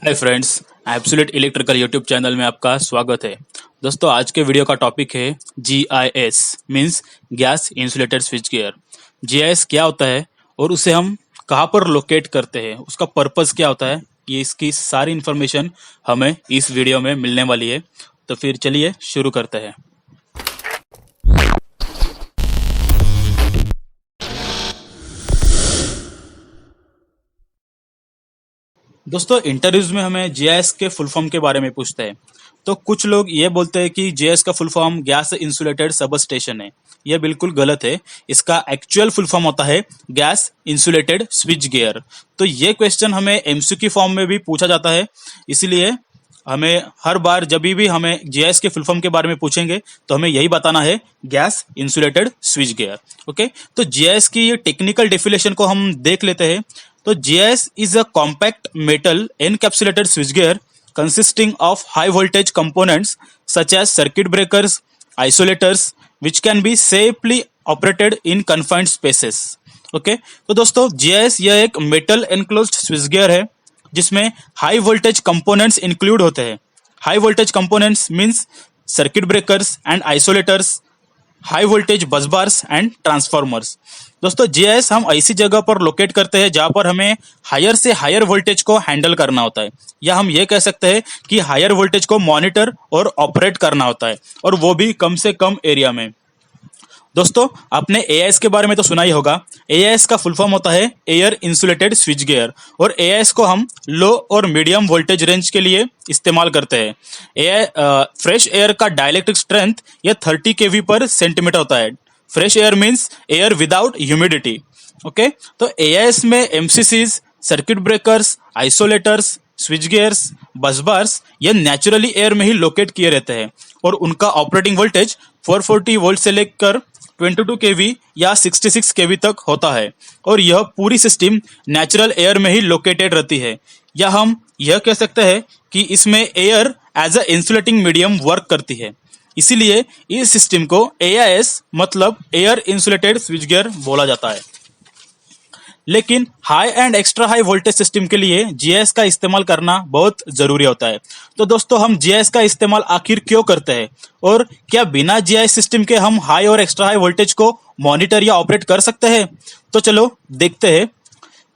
Hi friends, absolute electrical YouTube channel में आपका स्वागत है। दोस्तों, आज के वीडियो का टॉपिक है GIS means gas insulated switch gear. GIS क्या होता है और उसे हम कहाँ पर लोकेट करते हैं, उसका पर्पस क्या होता है, ये इसकी सारी इन्फॉर्मेशन हमें इस वीडियो में मिलने वाली है। तो फिर चलिए शुरू करते हैं। दोस्तों, इंटरव्यूज में हमें जीआईएस के फुल फॉर्म के बारे में पूछते हैं। तो कुछ लोग ये बोलते हैं कि जीआईएस का full form gas insulated sub station है। यह बिल्कुल गलत है। इसका एक्चुअल फुल फॉर्म होता है गैस इंसुलेटेड स्विच गियर। तो ये क्वेश्चन हमें एमसीक्यू फॉर्म में भी पूछा जाता है, इसलिए हमें हर बार जब भी हमें जीआईएस के फुल फॉर्म के बारे में पूछेंगे तो हमें यही बताना है, gas insulated switch gear. Okay, तो जीआईएस की ये टेक्निकल डेफिनेशन को हम देख लेते हैं। तो GIS is a compact metal encapsulated switchgear consisting of high voltage components such as circuit breakers, isolators, which can be safely operated in confined spaces. Okay, तो दोस्तों GIS यह एक metal enclosed switchgear है जिसमें high voltage components include होते हैं। High voltage components means circuit breakers and isolators, high voltage बस bars and transformers. दोस्तों, जीआईएस हम ऐसी जगह पर लोकेट करते हैं जहां पर हमें हायर से हायर वोल्टेज को हैंडल करना होता है, या हम ये कह सकते हैं कि हायर वोल्टेज को मॉनिटर और ऑपरेट करना होता है, और वो भी कम से कम एरिया में। दोस्तों, आपने AIS के बारे में तो सुना ही होगा। AIS का फुल फॉर्म होता है एयर इंसुलेटेड स्विच गियर, और AIS को हम लो और मीडियम वोल्टेज रेंज के लिए इस्तेमाल करते हैं। फ्रेश एयर का डाइलेक्ट्रिक स्ट्रेंथ यह 30 kV पर सेंटीमीटर होता है। Fresh air means air without humidity. Okay, तो AIS में MCCs, circuit breakers, isolators, switch gears, बस बार्स ये नेचुरली एयर में ही लोकेट किए रहते हैं, और उनका ऑपरेटिंग वोल्टेज 440 वोल्ट से लेकर 22 kV या 66 kV तक होता है, और यह पूरी सिस्टम नेचुरल एयर में ही लोकेटेड रहती है। या हम यह कह सकते हैं कि इसमें air as a insulating medium work करती है, इसीलिए इस सिस्टम को AIS मतलब एयर इंसुलेटेड स्विच गियर बोला जाता है। लेकिन high and extra high voltage system के लिए जीआईएस का इस्तेमाल करना बहुत जरूरी होता है। तो दोस्तों, हम जीआईएस का इस्तेमाल आखिर क्यों करते हैं, और क्या बिना जीआईएस सिस्टम के हम हाई और एक्स्ट्रा हाई वोल्टेज को मॉनिटर या ऑपरेट कर सकते हैं? तो चलो देखते हैं।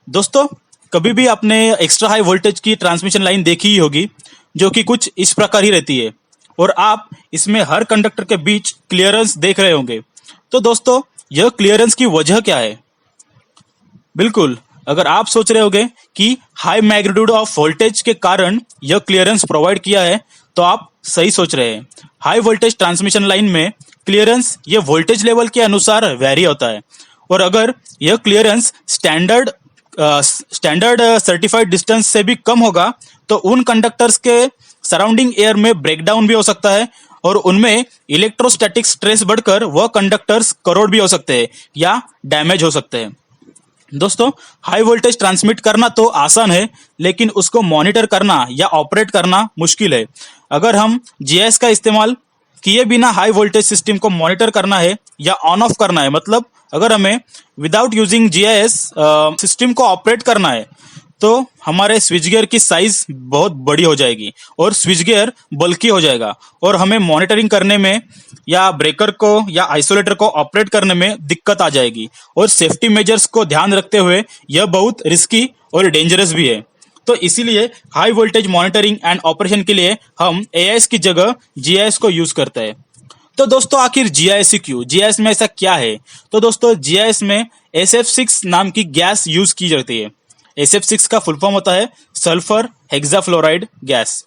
दोस्तों, कभी भी आपने एक्स्ट्रा हाई वोल्टेज की ट्रांसमिशन लाइन देखी ही होगी, जो कि कुछ इस प्रकार ही रहती है, और आप इसमें हर कंडक्टर के बीच क्लियरेंस देख रहे होंगे। तो दोस्तों, यह क्लियरेंस की वजह क्या है? बिल्कुल, अगर आप सोच रहे होंगे कि हाई मैग्नीट्यूड ऑफ वोल्टेज के कारण यह क्लियरेंस प्रोवाइड किया है, तो आप सही सोच रहे हैं। हाई वोल्टेज ट्रांसमिशन लाइन में क्लियरेंस ये वोल्टेज लेवल के अनुसार वेरी होता है, और अगर यह क्लियरेंस स्टैंडर्ड सर्टिफाइड डिस्टेंस से भी कम होगा तो उन कंडक्टर्स के सराउंडिंग एयर में ब्रेकडाउन भी हो सकता है, और उनमें इलेक्ट्रोस्टैटिक स्ट्रेस बढ़कर वह कंडक्टर्स करोड भी हो सकते हैं या डैमेज हो सकते हैं। दोस्तों, हाई वोल्टेज ट्रांसमिट करना तो आसान है, लेकिन उसको मॉनिटर करना या ऑपरेट करना मुश्किल है। अगर हम जीआईएस का इस्तेमाल किए बिना हाई वोल्टेज सिस्टम को मॉनिटर करना है या ऑन ऑफ करना है, मतलब अगर हमें विदाउट यूजिंग जीआईएस सिस्टम को ऑपरेट करना है, तो हमारे स्विच गियर की साइज बहुत बड़ी हो जाएगी और स्विच गियर बल्की हो जाएगा, और हमें मॉनिटरिंग करने में या ब्रेकर को या आइसोलेटर को ऑपरेट करने में दिक्कत आ जाएगी, और सेफ्टी मेजर्स को ध्यान रखते हुए यह बहुत रिस्की और डेंजरस भी है। तो इसीलिए high voltage monitoring and operation के लिए हम AIS की जगह GIS को यूज करते हैं। तो दोस्तों, आखिर GIS ही क्यों? GIS में ऐसा क्या है? तो दोस्तों, GIS में SF6 नाम की गैस यूज की जाती है। SF6 का फुल फॉर्म होता है सल्फर हेक्साफ्लोराइड गैस,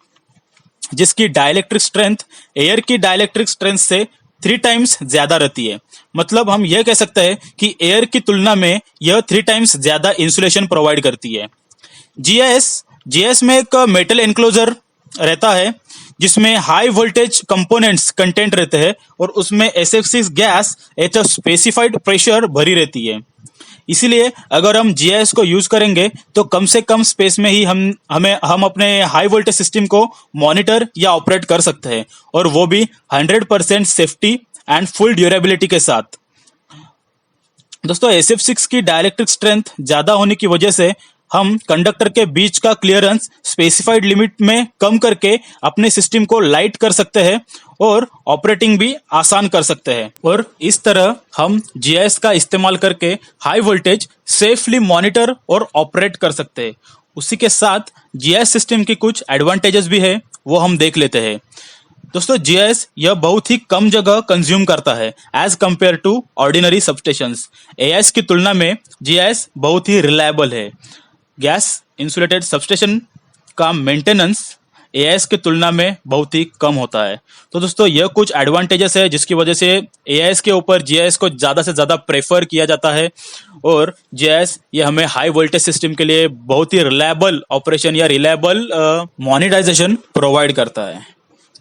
जिसकी डाइलेक्ट्रिक स्ट्रेंथ एयर की डाइलेक्ट्रिक स्ट्रेंथ से 3 टाइम्स ज्यादा रहती है। मतलब हम यह कह सकते हैं कि एयर की तुलना में यह 3 टाइम्स ज्यादा इंसुलेशन प्रोवाइड करती है। जीआईएस में एक मेटल एनक्लोजर रहता है जिसमें हाई वोल्टेज कंपोनेंट्स कंटेंट रहते हैं, और उसमें SF6 gas at a specified pressure भरी रहती है। इसीलिए अगर हम जीआईएस को यूज करेंगे तो कम से कम स्पेस में ही हम अपने हाई वोल्टेज सिस्टम को मॉनिटर या ऑपरेट कर सकते हैं, और वो भी 100% सेफ्टी एंड फुल ड्यूरेबिलिटी के साथ। दोस्तों, SF6 की डाइलेक्ट्रिक स्ट्रेंथ ज्यादा होने की वजह से हम कंडक्टर के बीच का क्लियरेंस स्पेसिफाइड लिमिट में कम करके अपने सिस्टम को लाइट कर सकते हैं और ऑपरेटिंग भी आसान कर सकते हैं। और इस तरह हम जीआईएस का इस्तेमाल करके हाई वोल्टेज सेफली मॉनिटर और ऑपरेट कर सकते हैं। उसी के साथ जीआईएस सिस्टम की कुछ एडवांटेजेस भी है, वो हम देख लेते हैं। दोस्तों, जीआईएस यह बहुत ही कम जगह कंज्यूम करता है as compare to ordinary substations. AIS की तुलना में जीआईएस बहुत ही रिलायबल है। गैस इंसुलेटेड सबस्टेशन का मेंटेनेंस एआईएस की तुलना में बहुत ही कम होता है। तो दोस्तों, यह कुछ एडवांटेजेस है जिसकी वजह से एआईएस के ऊपर जीआईएस को ज़्यादा से ज़्यादा प्रेफर किया जाता है। और जीआईएस ये हमें हाई वोल्टेज सिस्टम के लिए बहुत ही रिलायबल ऑपरेशन या रिलायबल मॉनिटाइजेशन प्रोवाइड करता है।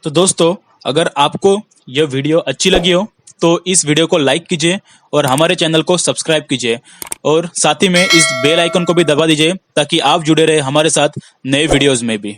तो दोस्तों, अगर आपको यह वीडियो अच्छी लगी हो तो इस वीडियो को लाइक कीजिए और हमारे चैनल को सब्सक्राइब कीजिए और साथ ही में इस बेल आइकन को भी दबा दीजिए ताकि आप जुड़े रहे हमारे साथ नए वीडियोस में भी।